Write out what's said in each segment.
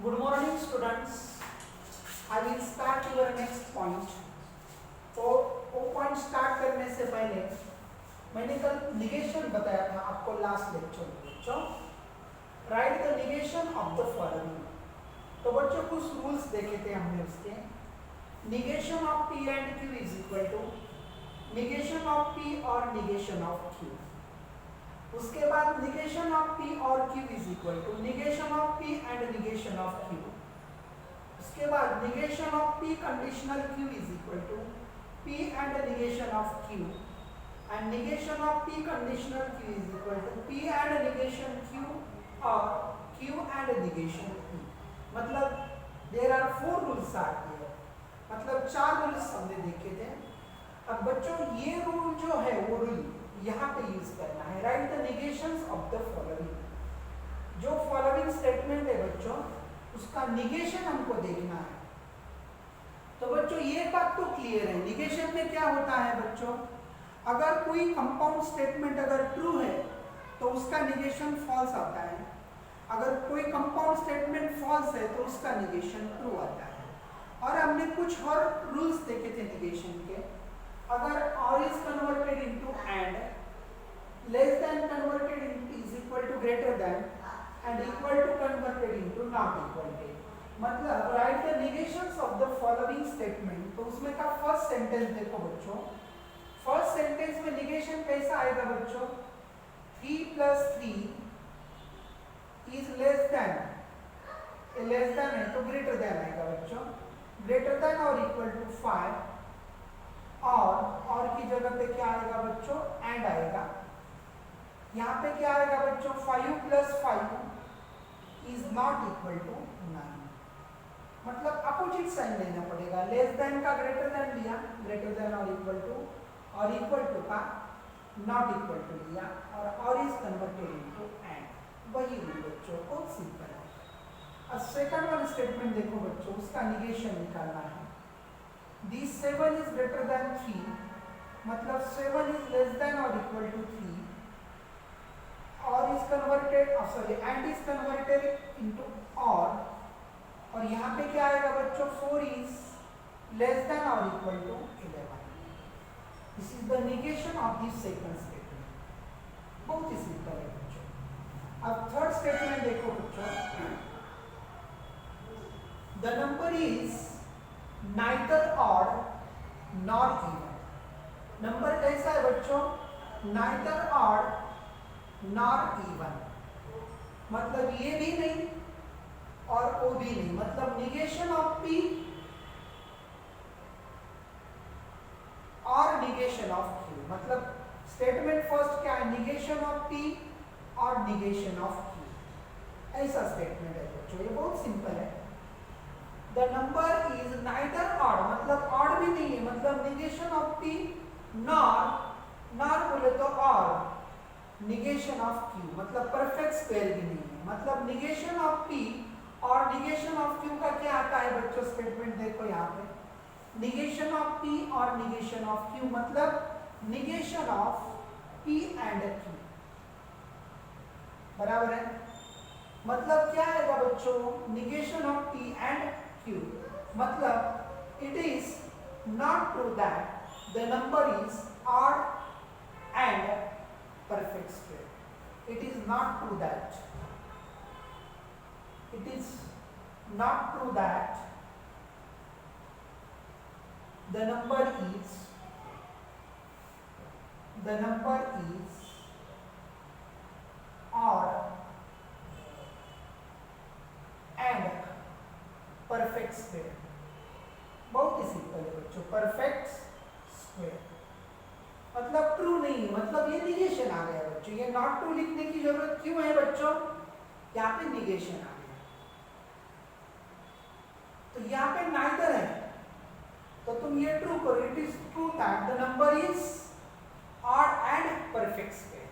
Good morning, students. I will start your next point. तो वो point start करने से पहले मैंने कल निगेशन बताया था आपको लास्ट लेक्चर में बच्चों. Write the negation of the following. तो बच्चों कुछ रूल्स देखे थे हमने उसके. Negation of P and Q is equal to negation of P और निगेशन ऑफ क्यू. उसके बाद निगेशन ऑफ पी और Q is equal to negation of P and negation of Q. उसके बाद negation of P conditional Q is equal to P and negation of Q and negation of P conditional Q is equal to P and negation Q और Q and negation P. मतलब there are 4 rules are here. मतलब 4 rules हमने देखे थे. अब बच्चों ये rule जो है वो रूल यहाँ पे यूज करना है. Write the negations of the following. जो फॉलोइंग स्टेटमेंट है बच्चों उसका निगेशन हमको देखना है. तो बच्चों ये बात तो क्लियर है. निगेशन में क्या होता है बच्चों, अगर कोई कंपाउंड स्टेटमेंट अगर ट्रू है तो उसका निगेशन फॉल्स आता है. अगर कोई कंपाउंड स्टेटमेंट फॉल्स है तो उसका निगेशन ट्रू आता है. और हमने कुछ और रूल्स देखे थे निगेशन के. अगर or is converted into and, less than converted into is equal to greater than and equal to converted into not equal to. मतलब write the negations of the following statement. तो उसमें का first sentence देखो बच्चों. First sentence में negation कैसा आएगा बच्चों, 3 + 3 is less then. Less than है तो ग्रेटर देन आएगा बच्चों. ग्रेटर देन और इक्वल टू 5 और की जगह पे क्या आएगा बच्चों, एंड आएगा. यहाँ पे क्या आएगा बच्चों, 5 + 5 इज नॉट इक्वल टू 9. मतलब अपोजिट साइन लेना पड़ेगा. लेस देन का ग्रेटर देन लिया, ग्रेटर देन और इक्वल टू का नॉट इक्वल टू लिया और इज कन्वर्टेड इनटू एंड. वही रूल बच्चों, बहुत सिंपल है. अब सेकंड वाला स्टेटमेंट देखो बच्चों, उसका निगेशन निकालना है. This 7 is greater than 3. मतलब 7 is less than or equal to 3 और is converted and is converted into और यहाँ पे क्या आएगा बच्चों, 4 is less than or equal to 11. This is the negation of this second statement. बहुत ही सिंपल है बच्चों. अब थर्ड स्टेटमेंट देखो बच्चों. The number is neither odd nor even. Number कैसा है बच्चों, neither odd nor even. मतलब ये भी नहीं और वो भी नहीं. मतलब निगेशन ऑफ पी और निगेशन ऑफ क्यू. मतलब स्टेटमेंट फर्स्ट क्या है, निगेशन ऑफ पी और निगेशन ऑफ क्यू. ऐसा स्टेटमेंट है बच्चों. ये बहुत सिंपल है. The number is neither odd. मतलब odd भी नहीं है. मतलब negation of p nor बोले तो और negation of q. मतलब perfect square भी नहीं है. मतलब negation of p और negation of q का क्या आता है बच्चों, स्टेटमेंट देखो यहाँ पे. negation of p और negation of q मतलब negation of p and q. बराबर है. मतलब क्या आएगा बच्चों, negation of p and Q. मतलब it is not true that the number is odd and perfect square. It is not true that. It is not true that the number is odd and perfect square. बहुत ही simple है बच्चों. Perfect square मतलब true नहीं. मतलब ये negation आ गया बच्चों. ये नॉट ट्रू लिखने की जरूरत क्यों है बच्चों, यहाँ पे निगेशन आ गया. तो यहाँ पे नाइदर है तो तुम ये ट्रू करो. It is true that the number is odd and perfect square.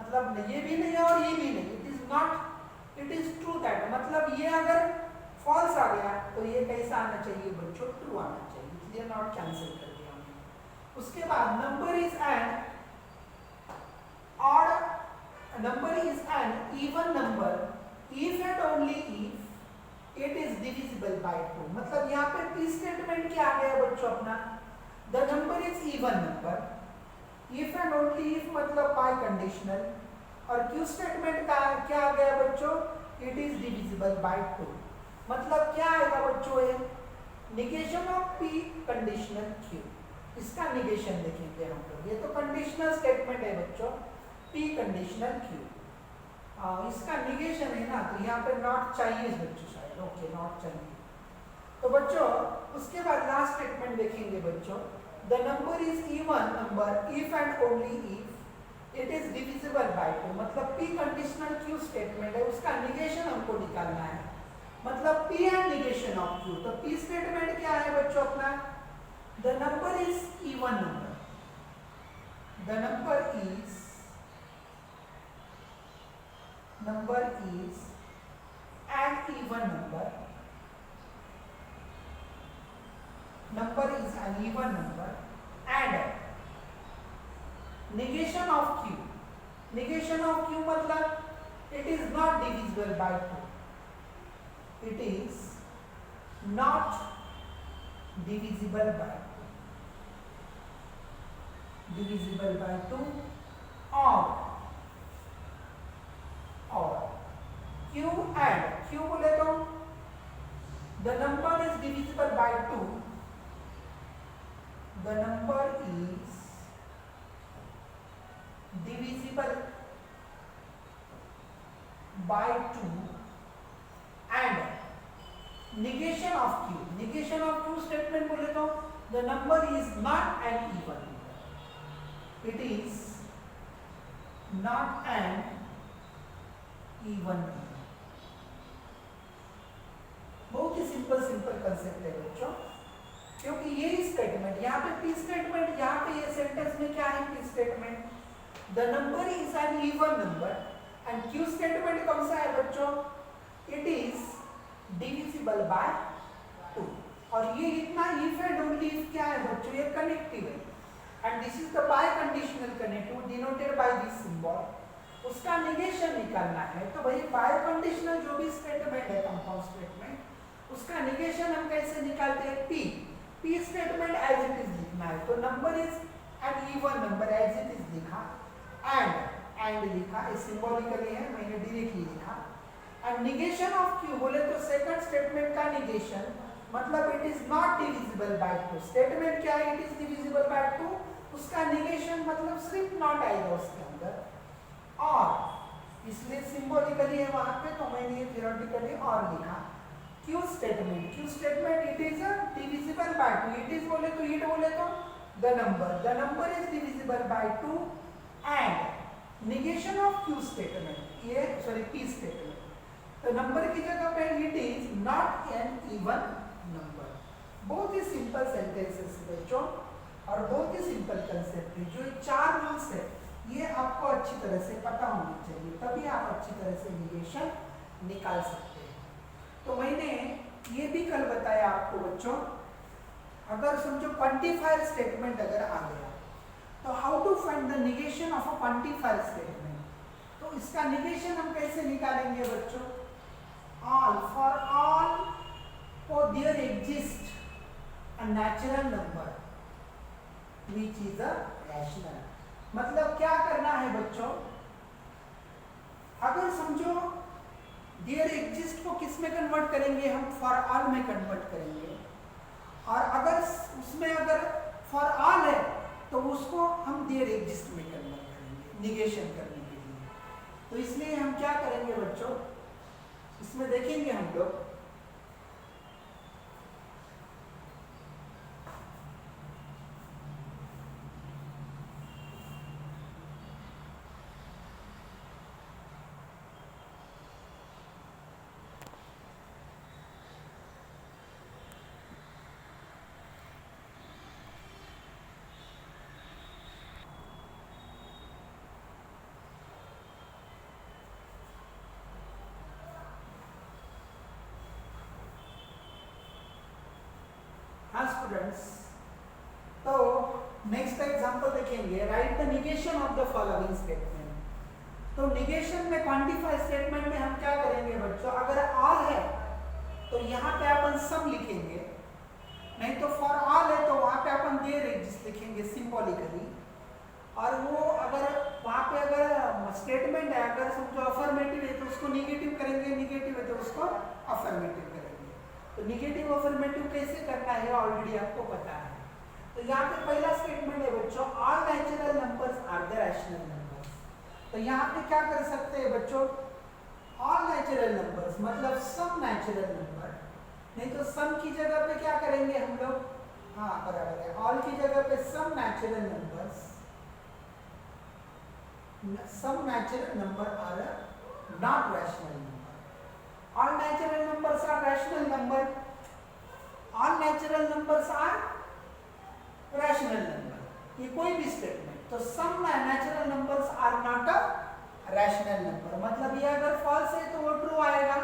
मतलब ये भी नहीं और ये भी नहीं. It is not, it is true that. मतलब ये अगर फॉल्स आ गया तो ये कैसा आना चाहिए बच्चों, ट्रू आना चाहिए. इसलिए नॉट कैंसिल कर दिया हमने. उसके बाद number is N odd, number is an even number if and only if it is divisible by 2। मतलब यहाँ पे पी स्टेटमेंट क्या आ गया बच्चों अपना, the number is even number, if and only if मतलब बाय कंडीशनल, और क्यू स्टेटमेंट का क्या आ गया बच्चों, इट इज डिविजिबल बाय 2। मतलब क्या आएगा बच्चों, ये negation of P conditional Q, इसका निगेशन देखेंगे हम लोग। ये तो कंडीशनल स्टेटमेंट है बच्चों, पी कंडीशनल क्यू, इसका निगेशन है ना, तो यहाँ पे नॉट चाहिए बच्चों शायद, ओके नॉट चाहिए। तो बच्चों उसके बाद लास्ट स्टेटमेंट देखेंगे बच्चों, the number is even number if and only if it is divisible by 2। मतलब पी कंडीशनल क्यू स्टेटमेंट है, उसका निगेशन हमको निकालना है, मतलब P and negation of Q. तो पी स्टेटमेंट क्या है बच्चों अपना, the number is even number, the number is an even number, number is an even number, and negation of q, negation of q मतलब it is not divisible by 2, it is not divisible by 2 और q and q बोले तो the number is divisible by 2, the number is divisible by 2 and negation of q, negation of q statement बोले तो the number is not an even number, it is not an even number। बहुत ही simple concept है बच्चों, क्योंकि ये statement यहाँ पे पी स्टेटमेंट, यहाँ पे ये सेंटेंस में क्या है P statement, the number is an even number, and Q statement कौन सा है बच्चों, इट इज डिविजिबल बाय 2। और ये इतना इफ एंड ओनली इफ क्या है बच्चों, ये कनेक्टिव है, and this is the by conditional connective denoted by this symbol, उसका निगेशन निकालना है। तो भाई बाय कंडीशनल जो भी स्टेटमेंट है कंपाउंड स्टेटमेंट, उसका निगेशन हम कैसे निकालते हैं, P, P statement as it is लिखना है। तो number is an even number as it is लिखा, एंड लिखा, ये सिंबॉलिकली है, मैंने डायरेक्टली लिखा। एंड निगेशन ऑफ क्यू बोले तो सेकंड स्टेटमेंट का निगेशन, मतलब it is not divisible by 2। Statement क्या है, इट इज डिविजिबल बाय 2, उसका निगेशन मतलब सिर्फ नॉट आएगा उसके अंदर, और इसलिए सिंबॉलिकली है वहां पे, तो मैंने ये थ्योरेटिकली और लिखा। Q statement it is divisible by 2, it is बोले तो इट बोले तो the number is divisible by 2 and negation of Q statement, ये सॉरी पी स्टेटमेंट, तो नंबर की जगह पे it is not an even number. बहुत ही सिंपल सेंटेंसेस बच्चों, और बहुत ही सिंपल कंसेप्ट है। जो 4 रूल्स है ये आपको अच्छी तरह से पता होनी चाहिए, तभी आप अच्छी तरह से निगेशन निकाल सकते हैं। तो मैंने ये भी कल बताया आपको बच्चों, अगर समझो क्वांटिफायर स्टेटमेंट अगर आ गया, तो how to find the negation of a quantifier statement. तो इसका निगेशन हम कैसे निकालेंगे बच्चों, all, for all for there exists a natural number which is a rational। मतलब क्या करना है बच्चों, अगर समझो देयर एग्जिस्ट को किस में कन्वर्ट करेंगे हम, फॉर ऑल में कन्वर्ट करेंगे, और अगर उसमें अगर फॉर ऑल है तो उसको हम देयर एग्जिस्ट में कन्वर्ट करेंगे निगेशन करने के लिए। तो इसलिए हम क्या करेंगे बच्चों, इसमें देखेंगे हम लोग, हाँ स्टूडेंट्स, तो नेक्स्ट एग्जांपल देखेंगे, right the negation of the following statement. तो निगेशन में क्वांटिफाई स्टेटमेंट में हम क्या करेंगे बच्चों, अगर ऑल है तो उसको निगेटिव करेंगे, निगेटिव है तो उसको अफर्मेटिव करेंगे। तो निगेटिव अफर्मेटिव कैसे करना है ऑलरेडी आपको पता है। तो यहाँ पे पहला स्टेटमेंट है बच्चों, all natural numbers are the rational numbers. तो यहाँ पे क्या कर सकते हैं बच्चों, ऑल नेचुरल नंबर्स मतलब सब नेचुरल नंबर, नहीं तो सम की जगह पे क्या करेंगे हम लोग, हाँ बराबर है, ऑल की जगह पे some natural numbers, some natural number are not rational number. All natural numbers are rational number. All natural numbers are rational number. ये कोई भी स्टेटमेंट, तो some natural numbers are not a rational number, मतलब ये अगर false है तो वो true आएगा,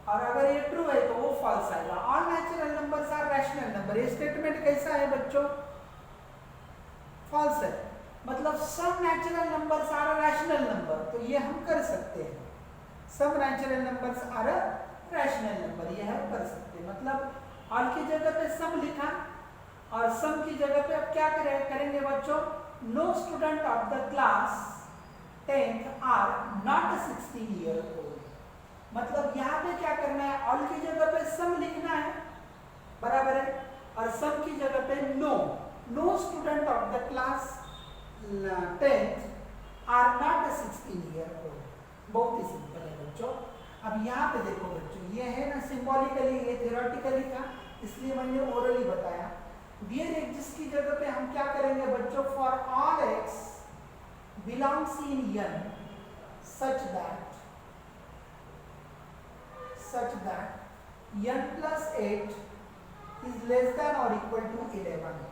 और अगर ये true है तो वो false आएगा। All natural numbers are rational number, ये स्टेटमेंट कैसा है बच्चों, false है, मतलब सब natural numbers are rational number, तो ये हम कर सकते हैं, सब natural numbers are rational number, ये हम कर सकते हैं। मतलब ऑल की जगह पे सम लिखा और सम की जगह पे अब क्या करेंगे बच्चों, no student of the class 10th are not 16 year old, मतलब यहाँ पे क्या करना है, ऑल की जगह पे सम लिखना है, बराबर है, और सम की जगह पे no student of the class 10th are not 16 year old, बहुत ही सिंपल है बच्चों। अब यहाँ पे देखो बच्चों, ये है ना सिंबॉलिकली, ये थ्योरेटिकली था, इसलिए मैंने ओरली बताया। डियर एग्जिस्ट की जगह पे हम क्या करेंगे बच्चों, for all x belongs in n such that n plus 8 is less than or equal to 11।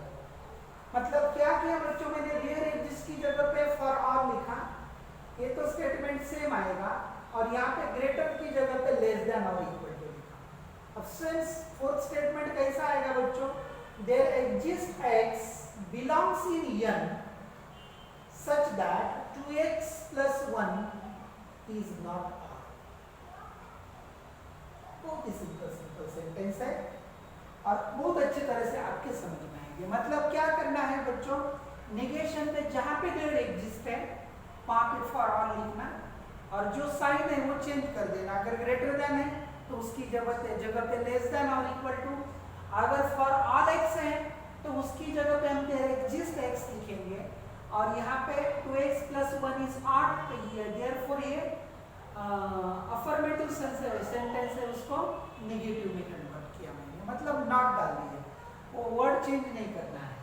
मतलब क्या किया बच्चों, मैंने डियर एग्जिस्ट की जगह पे फॉर ऑल लिखा, ये तो स्टेटमेंट सेम आएगा, और यहाँ पे ग्रेटर की जगह पे लेस देन और इक्वल टू लिखा। अब सिंस फोर्थ स्टेटमेंट कैसा आएगा बच्चों, there exist x belongs in n such that 2x plus 1 is not r। बहुत ही सिंपल सेंटेंस है और बहुत अच्छी तरह से आपके समझ में आएंगे। मतलब क्या करना है बच्चों, निगेशन में जहां पे डियर एग्जिस्ट है वहां पे फॉर ऑल लिखना, और जो साइन है वो चेंज कर देना, अगर ग्रेटर देन है तो उसकी जगह पे लेस देन और इक्वल टू, अगर फॉर ऑल एक्स है तो उसकी जगह पे हम डियर एग्जिस्ट एक्स लिखेंगे, और यहाँ पे 2x plus 1 is odd, तो ये देयरफॉर ये अफर्मेटिव सेंटेंस है, उसको नेगेटिव में कन्वर्ट किया मैंने, मतलब नॉट डाल दिया, वो वर्ड चेंज नहीं करना है।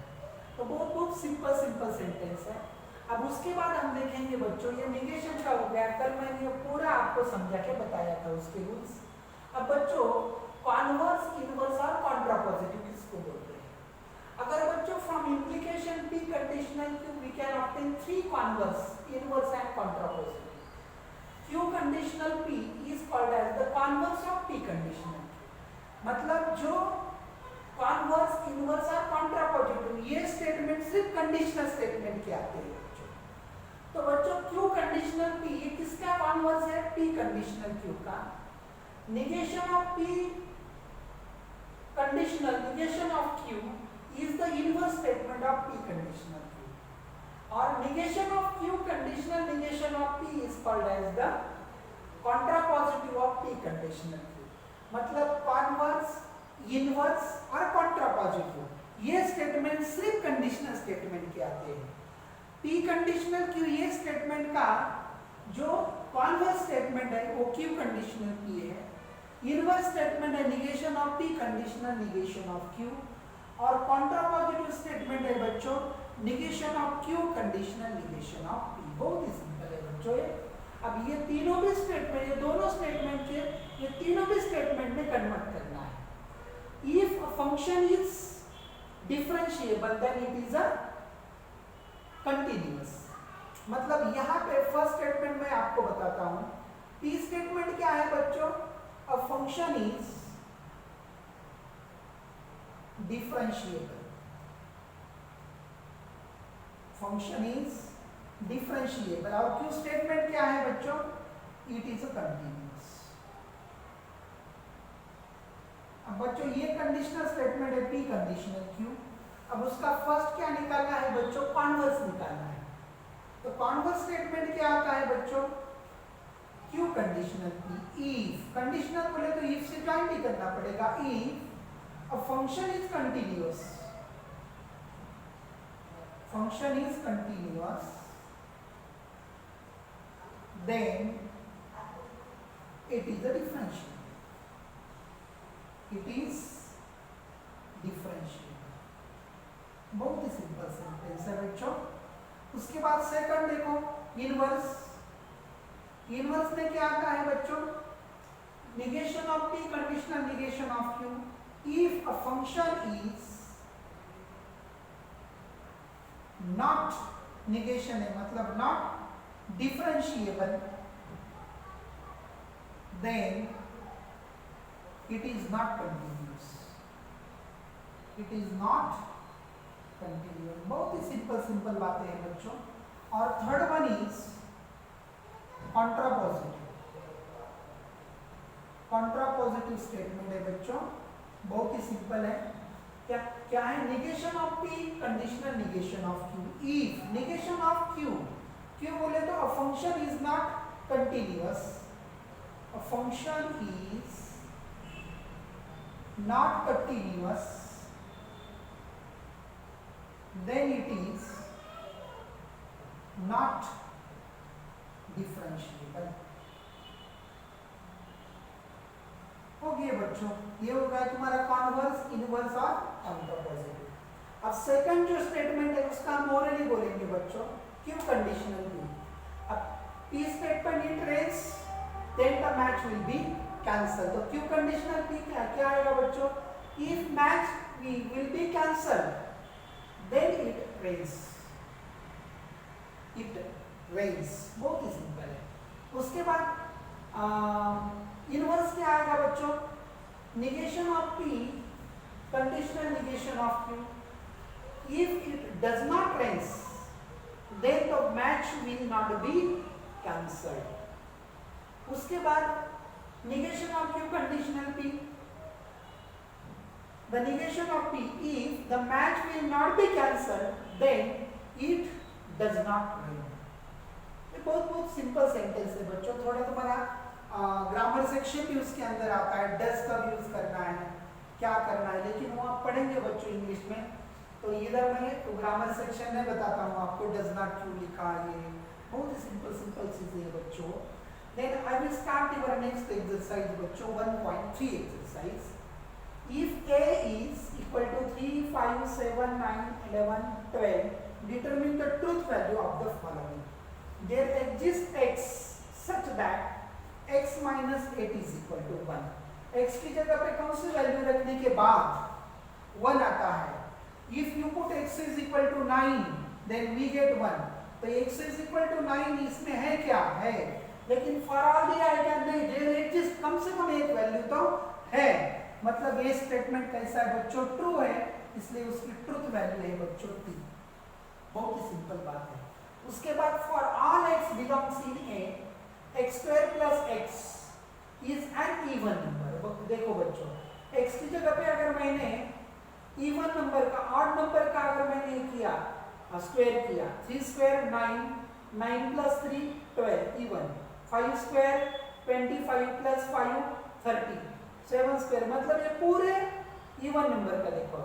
तो बहुत सिंपल सेंटेंस है। अब उसके बाद हम देखेंगे बच्चों, ये निगेशन का हो गया, कल मैंने ये पूरा आपको समझा के बताया था उसके रूल्स। अब बच्चों कॉन्वर्स, इनवर्स और कॉन्ट्रापोजिटिव किसको बोलते हैं। अगर बच्चों from implication P conditional Q we can obtain 3 converse, inverse and contrapositive. Q conditional P is called as the converse of P conditional, मतलब जो कॉन्वर्स, इनवर्स और कॉन्ट्रापोजिटिव ये स्टेटमेंट सिर्फ कंडीशनल स्टेटमेंट के आते हैं बच्चों। तो बच्चों Q कंडीशनल P ये किसका कॉन्वर्स है, P कंडीशनल Q का। Negation of P conditional, negation of Q is the inverse statement of P conditional Q, और negation of Q conditional negation of P is called as the contrapositive of P conditional Q, मतलब converse, inverse और contrapositive ये statement सिर्फ conditional statement के आते हैं। P conditional Q ये statement का जो कॉन्वर्स स्टेटमेंट है वो Q कंडीशनल P है, इनवर्स स्टेटमेंट है negation of P conditional negation of Q, और कॉन्ट्रापोजिटिव स्टेटमेंट है बच्चों negation of Q conditional negation of P। बहुत ही सिंपल है बच्चों ये। अब ये तीनों भी स्टेटमेंट, ये दोनों स्टेटमेंट के ये तीनों भी स्टेटमेंट में कन्वर्ट करना है। If a function is differentiable then it is a continuous, मतलब यहाँ पे फर्स्ट स्टेटमेंट में आपको बताता हूँ। P स्टेटमेंट क्या है बच्चों, अ function is differentiable, function is differentiable, और Q स्टेटमेंट क्या है बच्चों, इट इज अ कंटीन्यूअस। अब बच्चों ये कंडीशनल स्टेटमेंट है P कंडीशनल Q, अब उसका फर्स्ट क्या निकालना है बच्चों, कॉन्वर्स निकालना है। तो कॉन्वर्स स्टेटमेंट क्या आता है बच्चों, Q conditional P, if conditional बोले तो इफ से ज्वाइन भी करना पड़ेगा। If a function is continuous, function is continuous, then it is a differentiable, it is differentiable। बहुत ही सिंपल सेंटेंस है बच्चों। उसके बाद सेकंड देखो, इनवर्स। इनवर्स में क्या आता है बच्चों? negation of p, conditional negation of q। if a function is not, negation है मतलब not differentiable, then it is not continuous, it is not continuous। बहुत ही सिंपल बातें हैं बच्चों। और third one is contrapositive. Contrapositive statement है बच्चों, बहुत ही सिंपल है। क्या है? Negation of P, conditional negation of Q. If negation of Q, क्यों बोले तो अ function is not continuous, a function is not continuous, then it is not differentiable। हो गया बच्चों, ये हो गया तुम्हारा कॉन्वर्स, इनवर्स और कॉन्ट्रापोजिटिव। अब सेकंड जो स्टेटमेंट है उसका हम ओरली बोलेंगे बच्चों, क्यों कंडीशनल पी। अब P statement it rains, then the match will be cancel. तो क्यों कंडीशनल पी क्या आएगा बच्चों? If match will be cancel, then it rains, it rains। बहुत ही सिंपल है। उसके बाद इनवर्स क्या आएगा बच्चों? negation of p, conditional negation of q। if it does not rains, then the match will not be cancelled। उसके बाद negation of q, conditional p, the negation of p, if the match will not be cancelled, then it does not rain। ये बहुत simple sentence है बच्चों। थोड़ा तुम्हारा grammar section भी उसके अंदर आता है, डज कब यूज करना है, क्या करना है, लेकिन वो आप पढ़ेंगे बच्चों इंग्लिश में। तो इधर मैं तो ग्रामर सेक्शन में बताता हूँ आपको डज नॉट क्यों लिखा, ये बहुत ही सिंपल चीजें है बच्चों। Then I will start your next exercise बच्चों, 1.3 exercise. If a is equal to 3, 5, 7, 9, 11, 12, determine the truth value of the following। There exists x such that x minus 8 is equal to 1। x की जगह पे कौन सी value रखने के बाद 1 आता है? If you put x is equal to 9, then we get 1। तो x is equal to 9 इसमें है क्या? है, लेकिन for all दिया है क्या? नहीं, there exists कम से कम एक वैल्यू तो है। मतलब ये स्टेटमेंट कैसा है बच्चों? ट्रू है, इसलिए उसकी ट्रुथ वैल्यू है बच्चों टी। बहुत ही सिंपल बात है। उसके बाद for all x belongs in A, x square plus x is an even number. देखो बच्चों, x की जगह पे अगर मैंने इवन नंबर का, ऑड नंबर का अगर मैंने किया स्क्वायर किया, 3 square 9, 9 plus 3 12 even, 5 square 25 plus 5 30, 7 square मतलब ये पूरे इवन नंबर का। देखो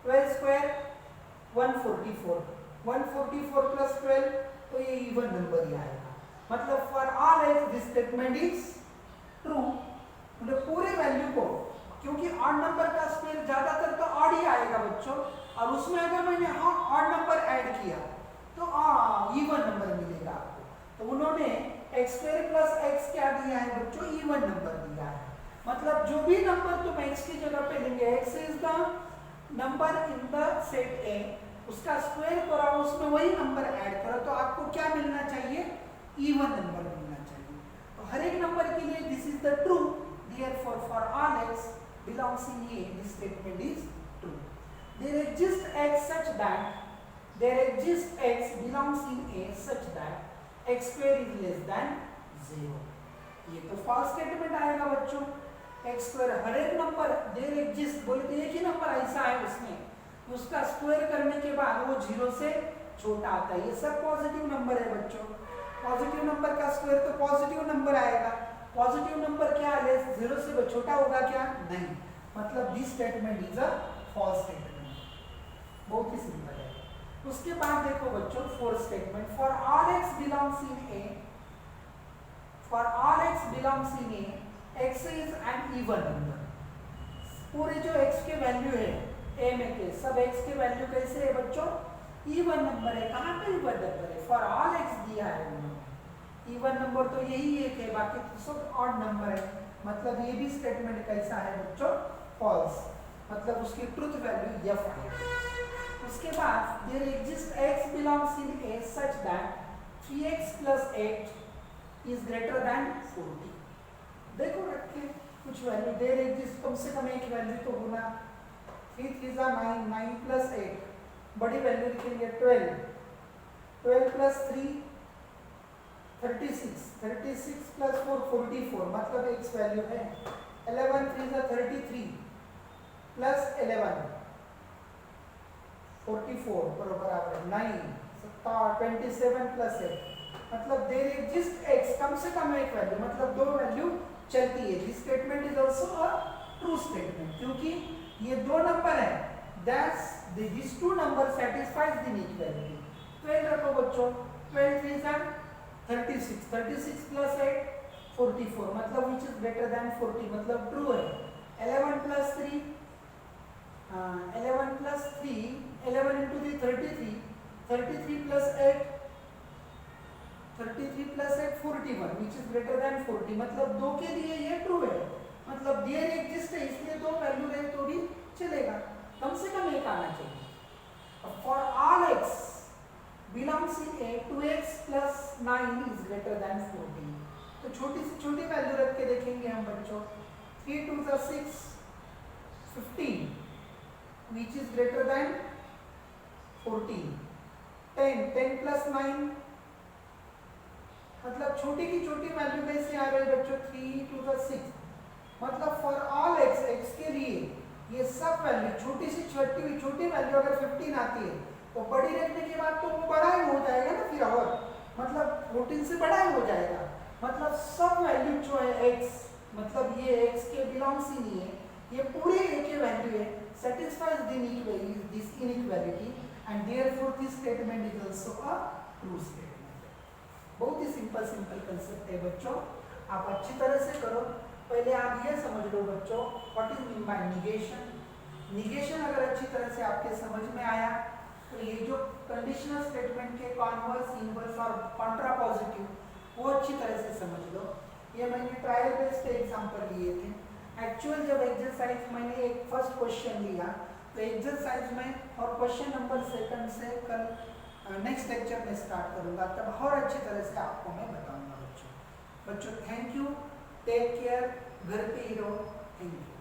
12 स्क्वायर 144, 144 प्लस 12 तो ये इवन नंबर ही आएगा। मतलब for all x this statement is true. मतलब पूरे वैल्यू को, क्योंकि ऑड नंबर का स्क्वायर ज्यादातर तो ऑड ही आएगा बच्चों, और उसमें अगर मैंने ऑड नंबर ऐड किया तो इवन नंबर मिलेगा आपको। तो उन्होंने एक्स स्क्वायर प्लस एक्स क्या दिया है बच्चों? इवन नंबर दिया है। मतलब जो भी नंबर तुम x की जगह पे लेंगे, x is the number in the set A, उसका स्क्वायर करो, उसमें वही नंबर ऐड करो, तो आपको क्या मिलना चाहिए? इवन नंबर मिलना चाहिए। तो हर एक नंबर के लिए this is the true, therefore for all x belongs in A this statement is true. There exist x such that, there exist x belongs in A such that x square is less than 0। ये तो false statement आएगा बच्चों। X square हर एक number there exist बोले तो एक ही number ऐसा है उसमें, उसका स्क्वायर करने के बाद वो 0 से छोटा आता है। ये सब पॉजिटिव नंबर है बच्चों। पॉजिटिव नंबर का स्क्वायर तो पॉजिटिव नंबर आएगा। पॉजिटिव नंबर क्या है, जीरो से छोटा होगा क्या, नहीं, मतलब this statement is a false statement. बहुत ही सिंपल है। उसके बाद देखो बच्चों fourth statement, for all x belongs in A, for all x belongs in A, x is an even number. पूरे जो एक्स के वैल्यू है ए में के सब एक्स के वैल्यू कैसे है बच्चों, इवन नंबर है। कहाँ पे इवन नंबर है, फॉर ऑल एक्स दिया है उन्होंने। इवन नंबर तो यही एक है, बाकी तो सब ऑड नंबर है। मतलब ये भी स्टेटमेंट कैसा है बच्चों, फॉल्स, मतलब उसकी ट्रुथ वैल्यू एफ है। उसके बाद there exist x belongs in A such that 3x + 8 is greater than 40। देखो रखे कुछ वैल्यू, देयर एग्जिस्ट कम से कम एक वैल्यू तो होना। 3 3 9, 9 + 8, बड़ी वैल्यू लिखेंगे 12, 12 + 3 36, 36 + 4 44, मतलब एक्स वैल्यू है। 11 3 33 + 11 44 बराबर है 9, 27 + 8, मतलब देयर एग्जिस्ट एक्स, कम से कम एक वैल्यू, मतलब दो वैल्यू चलती है। This statement is also a true statement, क्योंकि ये दो नंबर है, that's this two number satisfies the equality. 12 रखो बच्चों, 12 3 36, 36 + 8 44, मतलब which is greater than 40, मतलब ट्रू है। 11 + 3 11 + 3 11 into 3 33, 33 + 8 33 + 8 41, which is greater than 40, मतलब दो के लिए ये ट्रू है, मतलब देयर एग्जिस्ट है, इसलिए दो वैल्यू रहे तो भी चलेगा, कम से कम एक आना चाहिए। For all x belongs in A, 2x + 9 is greater than 40। तो छोटी से छोटी वैल्यू रख के देखेंगे हम बच्चों। 3 2 6 15, which is greater than 14। 10 10 + 9, मतलब छोटी की छोटी वैल्यू कैसे आ रही है बच्चों, 3 2 6, मतलब फॉर ऑल एक्स, एक्स के लिए ये सब वैल्यू छोटी से छोटी वैल्यू अगर 15 आती है तो बड़ी रखने के बाद तो वो बड़ा ही हो जाएगा ना फिर, और मतलब 14 से बड़ा ही हो जाएगा, मतलब सब वैल्यू जो है एक्स, मतलब ये एक्स के बिलोंग्स ही नहीं है, ये पूरे ए के वैल्यू है, satisfies this inequality and therefore this statement is also a true statement। बहुत ही सिंपल कंसेप्ट है बच्चों, आप अच्छी तरह से करो। पहले आप ये समझ लो बच्चों what is mean by negation. Negation अगर अच्छी तरह से आपके समझ में आया तो ये जो कंडीशनल स्टेटमेंट के कॉन्वर्स, इनवर्स और कॉन्ट्रापोजिटिव वो अच्छी तरह से समझ लो। ये मैंने ट्रायल बेस्ड एग्जांपल लिए थे। एक्चुअल जब एक्सरसाइज मैंने एक फर्स्ट क्वेश्चन लिया तो एक्सरसाइज में और क्वेश्चन नंबर सेकंड से कल नेक्स्ट लेक्चर में स्टार्ट करूंगा, तब और अच्छी तरह से आपको मैं बताऊंगा बच्चों। थैंक यू, टेक केयर, घर पे ही रहो, थैंक यू।